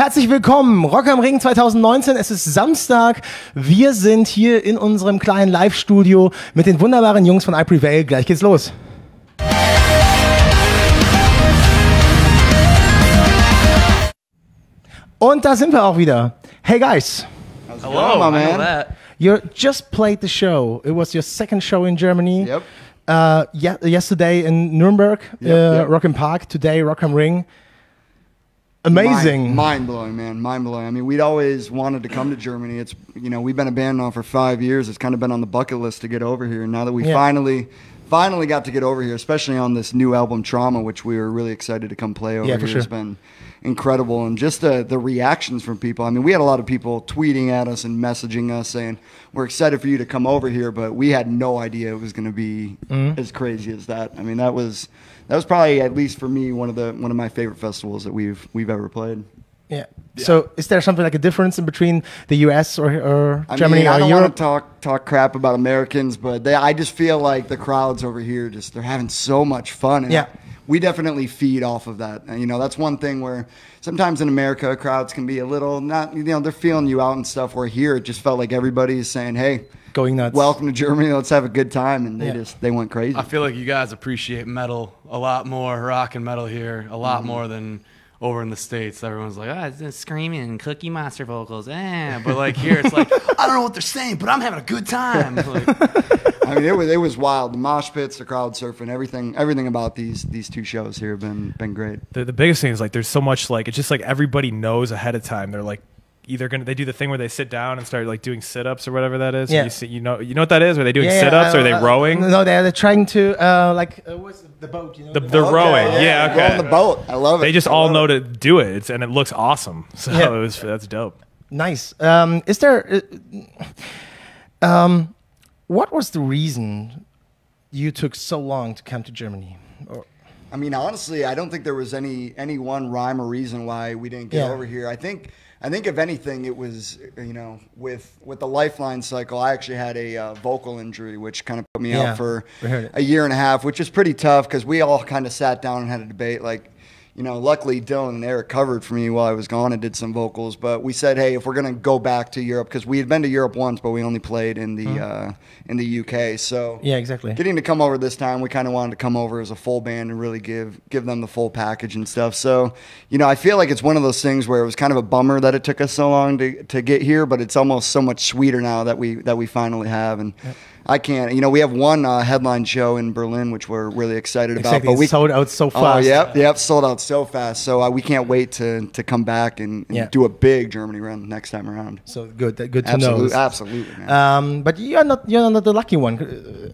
Herzlich willkommen, Rock am Ring 2019, es ist Samstag, wir sind hier in unserem kleinen Live-Studio mit den wunderbaren Jungs von Prevail, gleich geht's los. Und da sind wir auch wieder. Hey guys. Hello, my man. You just played the show. It was your second show in Germany. Yep. Yesterday in Nuremberg, Yep. Rock im Park. Today, Rock am Ring. Amazing. Mind blowing, man. Mind blowing. I mean, we'd always wanted to come to Germany. It's, you know, we've been a band now for 5 years. It's kind of been on the bucket list to get over here. And now that we finally got to get over here, especially on this new album, Trauma, which we were really excited to come play over here. For sure. It's been incredible. And just the reactions from people. I mean, we had a lot of people tweeting at us and messaging us saying, we're excited for you to come over here, but we had no idea it was going to be as crazy as that. I mean, that was probably, at least for me, one of my favorite festivals that we've ever played. Yeah. So, is there something like a difference in between the US or Germany or I don't Europe? want to talk crap about Americans, but I just feel like the crowds over here they're having so much fun. And we definitely feed off of that. And, you know, that's one thing where sometimes in America crowds can be a little not, you know, they're feeling you out and stuff. Where here it just felt like everybody's saying, "Hey, going nuts. Welcome to Germany. Let's have a good time." And they went crazy. I feel like you guys appreciate metal a lot more, rock and metal here, a lot more than over in the States. Everyone's like, "Ah, it's screaming, Cookie Monster vocals." But like here, it's like, I don't know what they're saying, but I'm having a good time. Like, I mean, it was wild. The mosh pits, the crowd surfing, everything about these two shows here have been great. The biggest thing is like there's so much like it's just like everybody knows ahead of time. They're like either they do the thing where they sit down and start like doing sit-ups or whatever that is. Yeah. You know what that is? Are they doing sit-ups? Or are they rowing? No, they're trying to what's the boat? You know, They're rowing. Yeah, okay. Go on the boat. I love it. They just all know to do it, and it looks awesome. So that's dope. Nice. Is there? What was the reason you took so long to come to Germany? I mean, honestly, I don't think there was any one rhyme or reason why we didn't get over here. I think if anything, it was, you know, with the Lifeline cycle, I actually had a vocal injury, which kind of put me out for a year and a half, which is pretty tough because we all kind of sat down and had a debate. Like, you know, luckily Dylan and Eric covered for me while I was gone and did some vocals. But we said, hey, if we're gonna go back to Europe, because we had been to Europe once, but we only played in the UK. So exactly. Getting to come over this time, we kind of wanted to come over as a full band and really give them the full package and stuff. So, you know, I feel like it's one of those things where it was kind of a bummer that it took us so long to get here, but it's almost so much sweeter now that we finally have. And I can't, you know, we have one headline show in Berlin, which we're really excited about. But we sold out so fast. Oh, yep, sold out so fast. So we can't wait to come back and do a big Germany run next time around. So good to know. Absolutely, man. But you're not the lucky one,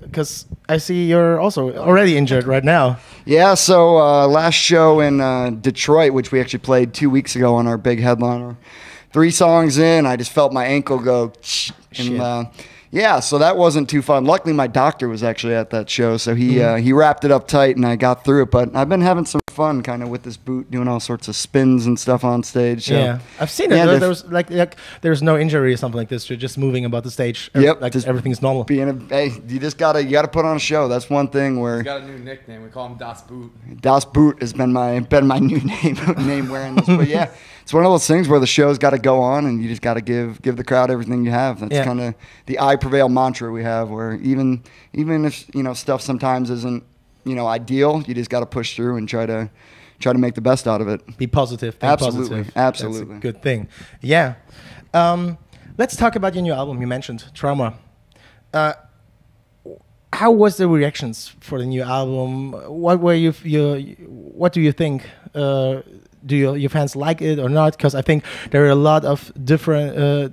because I see you're also already injured right now. Yeah. So last show in Detroit, which we actually played 2 weeks ago on our big headliner, 3 songs in, I just felt my ankle go. And, yeah, so that wasn't too fun. Luckily, my doctor was actually at that show, so he wrapped it up tight, and I got through it. But I've been having some fun kind of with this boot, doing all sorts of spins and stuff on stage. So. Yeah, I've seen it. There's no injury or something like this. You're just moving about the stage. Yep, like everything's normal. Hey, you gotta put on a show. That's one thing where. he's got a new nickname. We call him Das Boot. Das Boot has been my new name wearing this. But yeah, it's one of those things where the show's got to go on, and you just got to give the crowd everything you have. That's kind of the Prevail mantra we have, where even if, you know, stuff sometimes isn't, you know, ideal, you just got to push through and try to make the best out of it. Be positive. Absolutely. That's a good thing. Yeah. Let's talk about your new album. You mentioned Trauma. How was the reactions for the new album? What do you think? Do your fans like it or not? Because I think there are a lot of differences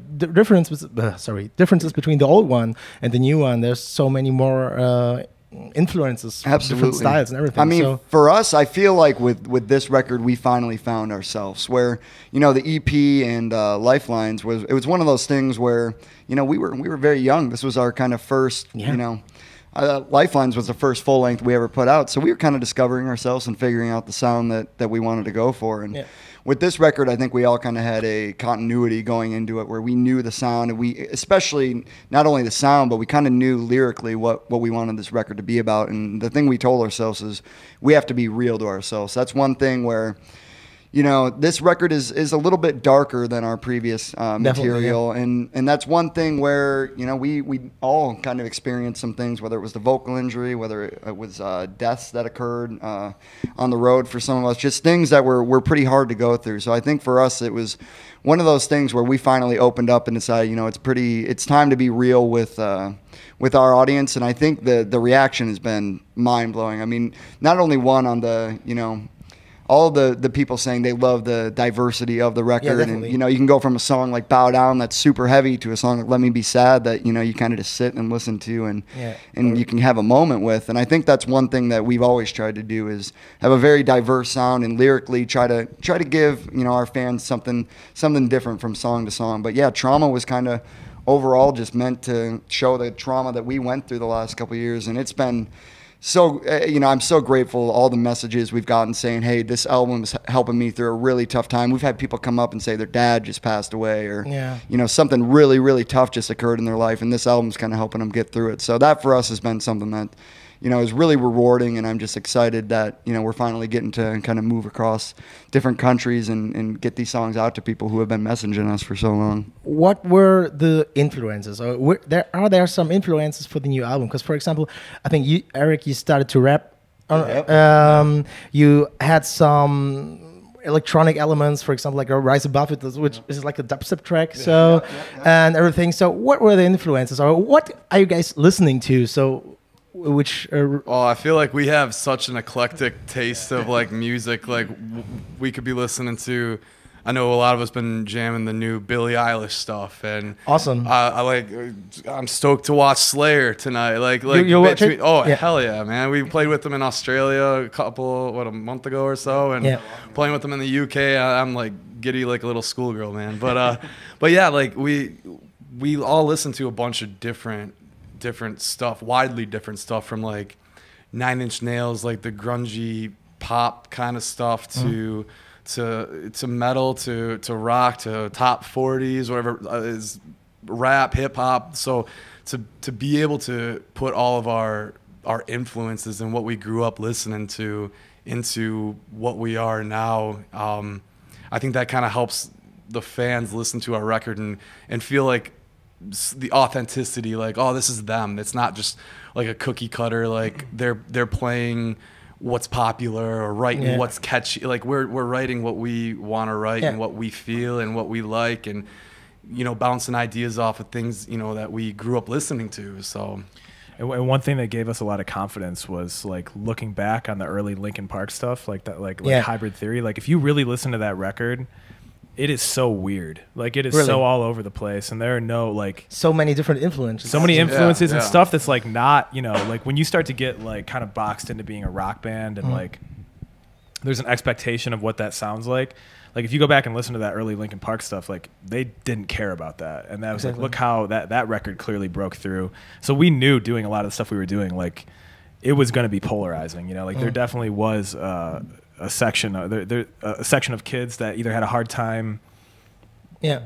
between the old one and the new one. There's so many more influences, different styles and everything. I mean, for us, I feel like with this record, we finally found ourselves. Where, you know, the EP and Lifelines was one of those things where, you know, we were very young. This was our kind of first, you know. Lifelines was the first full length we ever put out, so we were kind of discovering ourselves and figuring out the sound that we wanted to go for. And with this record, I think we all kind of had a continuity going into it, where we knew the sound, and we, especially not only the sound, but we kind of knew lyrically what we wanted this record to be about. And the thing we told ourselves is we have to be real to ourselves. That's one thing where, you know, this record is a little bit darker than our previous material, yeah. and that's one thing where, you know, we all kind of experienced some things, whether it was the vocal injury, whether it was deaths that occurred on the road for some of us, just things that were pretty hard to go through. So I think for us it was one of those things where we finally opened up and decided, you know, it's time to be real with our audience, and I think the reaction has been mind blowing. I mean, not only one on the, you know, all the people saying they love the diversity of the record, and you know, you can go from a song like Bow Down that's super heavy to a song like Let Me Be Sad that, you know, you kind of just sit and listen to and you can have a moment with. And I think that's one thing that we've always tried to do, is have a very diverse sound and lyrically try to give, you know, our fans something different from song to song. But yeah, Trauma was kind of overall just meant to show the trauma that we went through the last couple of years, and it's been so, you know, I'm so grateful all the messages we've gotten saying, hey, this album is helping me through a really tough time. We've had people come up and say their dad just passed away, or, you know, something really, really tough just occurred in their life, and this album's kind of helping them get through it. So that for us has been something that, you know, is really rewarding, and I'm just excited that, you know, we're finally getting to kind of move across different countries and get these songs out to people who have been messaging us for so long. What were the influences? Or are there some influences for the new album? Because, for example, I think you, Eric, you started to rap. You had some electronic elements, for example, like a Rise Above It, which is like a dubstep track, and everything. So what were the influences, or what are you guys listening to? So which I feel like we have such an eclectic taste of like music. Like we could be listening to, I know a lot of us been jamming the new Billie Eilish stuff, and awesome. I'm stoked to watch Slayer tonight. Hell yeah, man! We played with them in Australia a month ago or so, and playing with them in the UK. I'm like giddy like a little schoolgirl, man. But yeah, like we all listen to a bunch of different stuff, widely different stuff, from like 9 Inch Nails, like the grungy pop kind of stuff, to metal, to rock, to top 40s, whatever is rap, hip hop. So to be able to put all of our influences and what we grew up listening to into what we are now, I think that kind of helps the fans listen to our record and feel like the authenticity, like, oh, this is them. It's not just like a cookie cutter, like they're playing what's popular or writing what's catchy. Like we're writing what we want to write and what we feel and what we like, and, you know, bouncing ideas off of things, you know, that we grew up listening to. So, and one thing that gave us a lot of confidence was like looking back on the early Linkin Park stuff, like that, like Hybrid Theory. Like if you really listen to that record, it is so weird. Like it is so all over the place, and there are no like so many different influences. So many influences and stuff that's like not, you know, like when you start to get like kind of boxed into being a rock band and like there's an expectation of what that sounds like. Like if you go back and listen to that early Linkin Park stuff, like they didn't care about that, and that was like, look how that record clearly broke through. So we knew doing a lot of the stuff we were doing, like it was going to be polarizing. You know, like there definitely was a section of kids that either had a hard time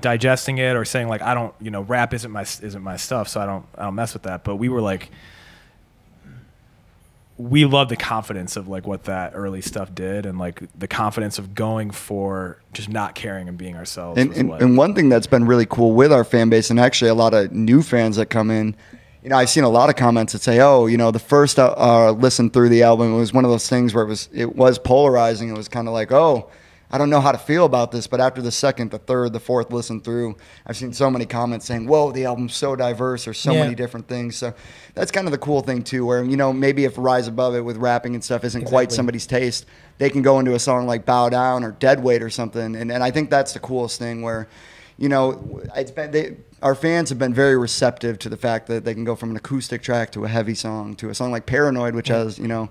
digesting it or saying like, I don't, you know, rap isn't my stuff, so I don't mess with that. But we were like, we love the confidence of like what that early stuff did, and like the confidence of going for just not caring and being ourselves. And one thing that's been really cool with our fan base, and actually a lot of new fans that come in, you know, I've seen a lot of comments that say, oh, you know, the first listen through the album, it was one of those things where it was polarizing. It was kind of like, oh, I don't know how to feel about this. But after the second, the third, the fourth listen through, I've seen so many comments saying, whoa, the album's so diverse. There's so many different things. So that's kind of the cool thing, too, where, you know, maybe if Rise Above It with rapping and stuff isn't quite somebody's taste, they can go into a song like Bow Down or Dead Weight or something. And I think that's the coolest thing where, you know, our fans have been very receptive to the fact that they can go from an acoustic track to a heavy song to a song like Paranoid, which has, you know,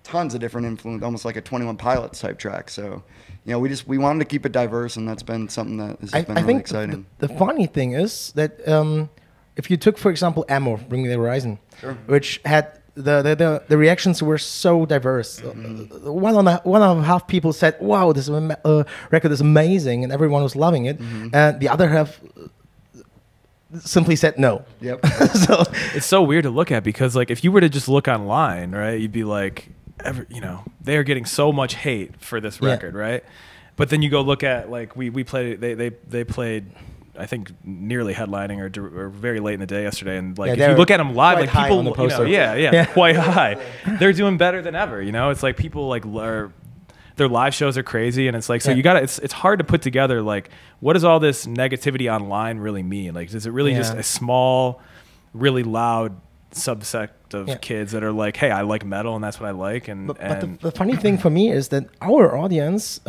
tons of different influence, almost like a 21 Pilots type track. So, you know, we wanted to keep it diverse, and that's been something that has been really exciting. The funny thing is that if you took, for example, Ammo, Bring Me the Horizon, which had the reactions were so diverse. One and a half people said, wow, this record is amazing, and everyone was loving it. And the other half simply said no. So it's so weird to look at, because like if you were to just look online, right, you'd be like, you know, they are getting so much hate for this record, right? But then you go look at like we played they played. I think nearly headlining or very late in the day yesterday, and like if you look at them live, like people, quite high. They're doing better than ever. You know, it's like people like their live shows are crazy, and it's like so you gotta. It's hard to put together like what does all this negativity online really mean? Like, is it really just a small, really loud subsect of kids that are like, hey, I like metal and that's what I like, and but the funny thing for me is that our audience.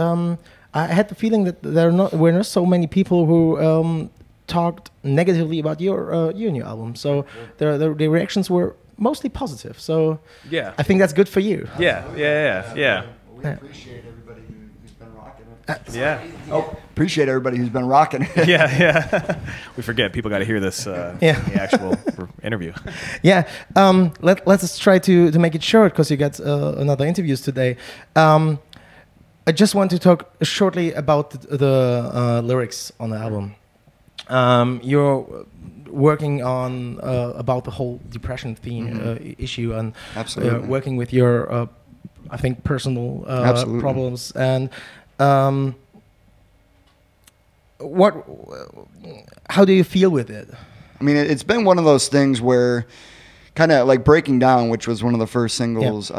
I had the feeling that there were not so many people who talked negatively about your new album. So the reactions were mostly positive. So I think that's good for you. Yeah. We appreciate everybody who's been rocking it. Appreciate everybody who's been rocking it. Yeah. We forget people got to hear this in the actual interview. Yeah. Let's try to make it short because you got another interviews today. I just want to talk shortly about the lyrics on the album. You're working on about the whole depression theme issue and working with your, I think, personal problems. And how do you feel with it? I mean, it's been one of those things where kind of like Breaking Down, which was one of the first singles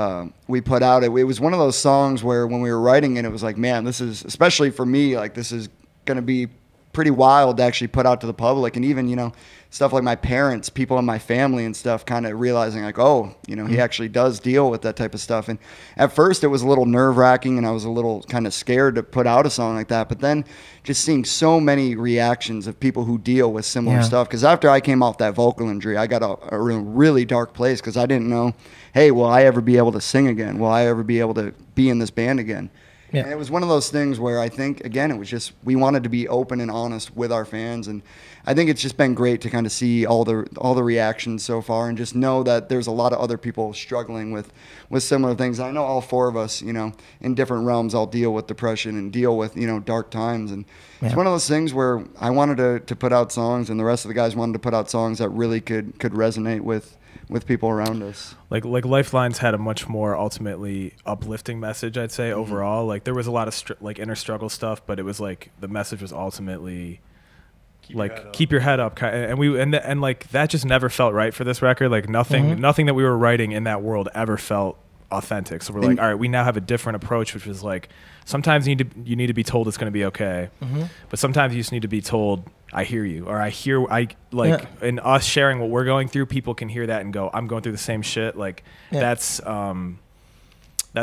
we put out. It was one of those songs where when we were writing it, it was like, man, this is, especially for me, like this is going to be pretty wild to actually put out to the public. And even, you know, stuff like my parents, people in my family and stuff kind of realizing like, oh, you know, he actually does deal with that type of stuff. And at first it was a little nerve wracking and I was a little kind of scared to put out a song like that. But then just seeing so many reactions of people who deal with similar stuff. Because after I came off that vocal injury, I got a really dark place because I didn't know, hey, will I ever be able to sing again? Will I ever be able to be in this band again? Yeah. And it was one of those things where I think, again, it was just, we wanted to be open and honest with our fans. And I think it's just been great to kind of see all the reactions so far and just know that there's a lot of other people struggling with similar things. I know all four of us, you know, in different realms, all deal with depression and deal with, you know, dark times. And it's one of those things where I wanted to put out songs and the rest of the guys wanted to put out songs that really could resonate with people around us. Like Lifelines had a much more ultimately uplifting message, I'd say, overall. Like there was a lot of inner struggle stuff, but it was like the message was ultimately keep your head up. And like that just never felt right for this record. Like nothing that we were writing in that world ever felt authentic. So we're like, all right, we now have a different approach, which was like sometimes you need to be told it's going to be okay, but sometimes you just need to be told I hear you, or in us sharing what we're going through, people can hear that and go, I'm going through the same shit. Like that's a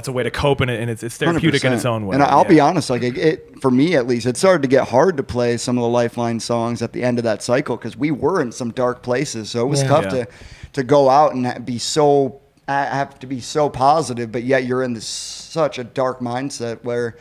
way to cope in it, and it's therapeutic 100%. In its own way. And I'll be honest, like it for me at least, it started to get hard to play some of the Lifeline songs at the end of that cycle because we were in some dark places, so it was tough to go out and be so. I have to be so positive, but yet you're in such a dark mindset where,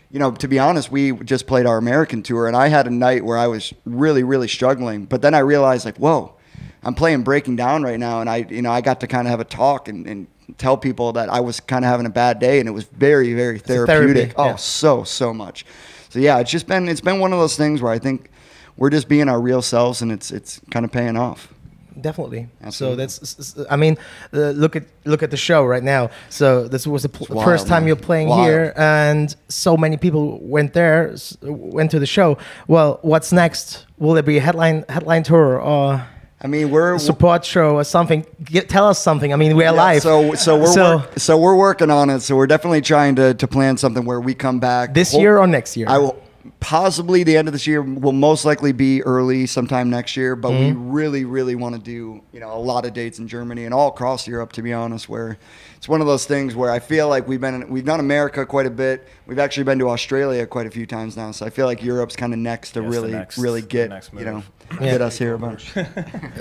you know, to be honest, we just played our American tour and I had a night where I was really, really struggling. But then I realized like, whoa, I'm playing Breaking Down right now. And I got to kind of have a talk and tell people that I was kind of having a bad day. And it was very, very therapeutic. So much. So yeah, it's been one of those things where I think we're just being our real selves and it's kind of paying off. Definitely. Absolutely. So that's, I mean, look at the show right now. So this was the first time you're playing here, and so many people went to the show. Well, what's next? Will there be a headline tour or? I mean, we're a support show or something. Tell us something. I mean, we're live. So we're working on it. So we're definitely trying to plan something where we come back this year or next year. I will. Possibly the end of this year, will most likely be early sometime next year, but we really, really want to do, you know, a lot of dates in Germany and all across Europe, to be honest, where it's one of those things where I feel like we've done America quite a bit. We've actually been to Australia quite a few times now, so I feel like Europe's kind of next to really get us here a bunch.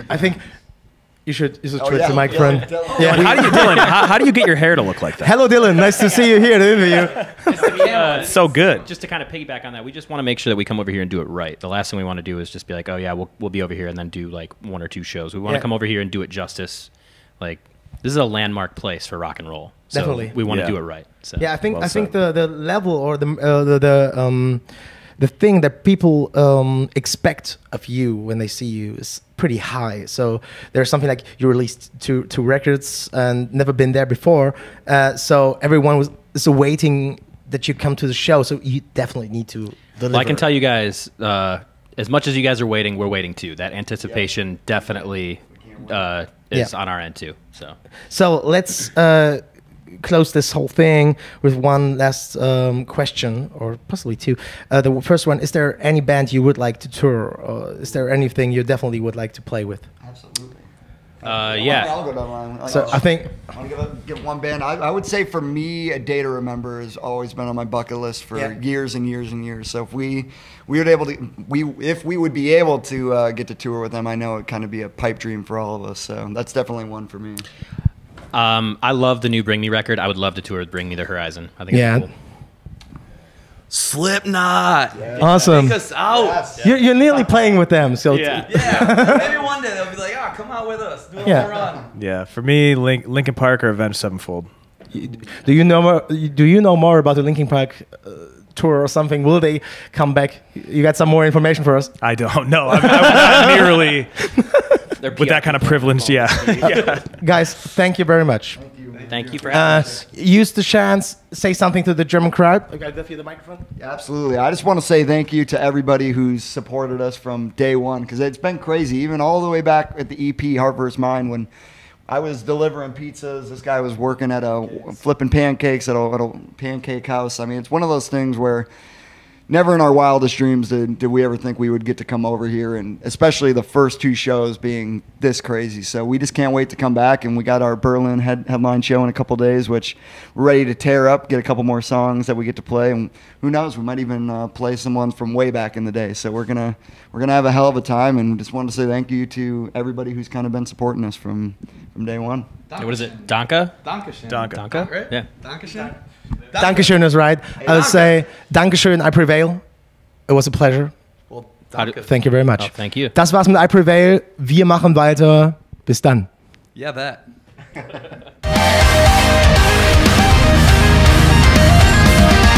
I think you should switch the microphone. How do you get your hair to look like that? Hello, Dylan. Nice to see you here at the interview. It's so good. Just to kind of piggyback on that, we just want to make sure that we come over here and do it right. The last thing we want to do is just be like, oh yeah, we'll be over here and then do like one or two shows. We want to come over here and do it justice. Like this is a landmark place for rock and roll. So definitely, we want to do it right. So. Yeah, I think the level or the thing that people expect of you when they see you is pretty high. So there's something like you released two records and never been there before. So everyone is waiting that you come to the show, so you definitely need to deliver. Well, I can tell you guys, as much as you guys are waiting, we're waiting too. That anticipation definitely is on our end too. So let's close this whole thing with one last question, or possibly two. The first one: is there any band you would like to tour? Or is there anything you definitely would like to play with? Absolutely. Yeah. I'll go down the line. So I think I want to give one band. I would say for me, A Day to Remember has always been on my bucket list for years and years and years. So if we would be able to get to tour with them, I know it'd kind of be a pipe dream for all of us. So that's definitely one for me. I love the new Bring Me record. I would love to tour with Bring Me the Horizon. I think it's cool. Slipknot. awesome. Take us out. You're nearly playing with them, so Yeah. Maybe one day they'll be like, "Oh, come out with us. Do a Yeah. little run." Yeah, for me, Linkin Park or Avenged Sevenfold. do you know more? Do you know more about the Linkin Park tour or something? Will they come back? You got some more information for us? I don't know. I'm not nearly with that kind of privilege. Yeah. Guys, thank you very much. Thank you for having us. Use the chance, say something to the German crowd. Okay, I'll give you the microphone. Yeah, absolutely. I just want to say thank you to everybody who's supported us from day one, because it's been crazy, even all the way back at the EP Heart vs. Mind, when I was delivering pizzas. This guy was working at flipping pancakes at a pancake house. I mean, it's one of those things where never in our wildest dreams did we ever think we would get to come over here, and especially the first two shows being this crazy. So we just can't wait to come back, and we got our Berlin headline show in a couple days, which we're ready to tear up, get a couple more songs that we get to play, and who knows, we might even play some ones from way back in the day. So we're gonna have a hell of a time, and just wanted to say thank you to everybody who's kind of been supporting us from day one. Hey, what is it? Danke? Dankeschön. Danke. Right? Yeah. Dankeschön. Dankeschön is right. I'll say Dankeschön, I Prevail. It was a pleasure. Well, danke. Thank you very much. Oh, thank you. Das war's mit I Prevail. Wir machen weiter. Bis dann. Yeah, that.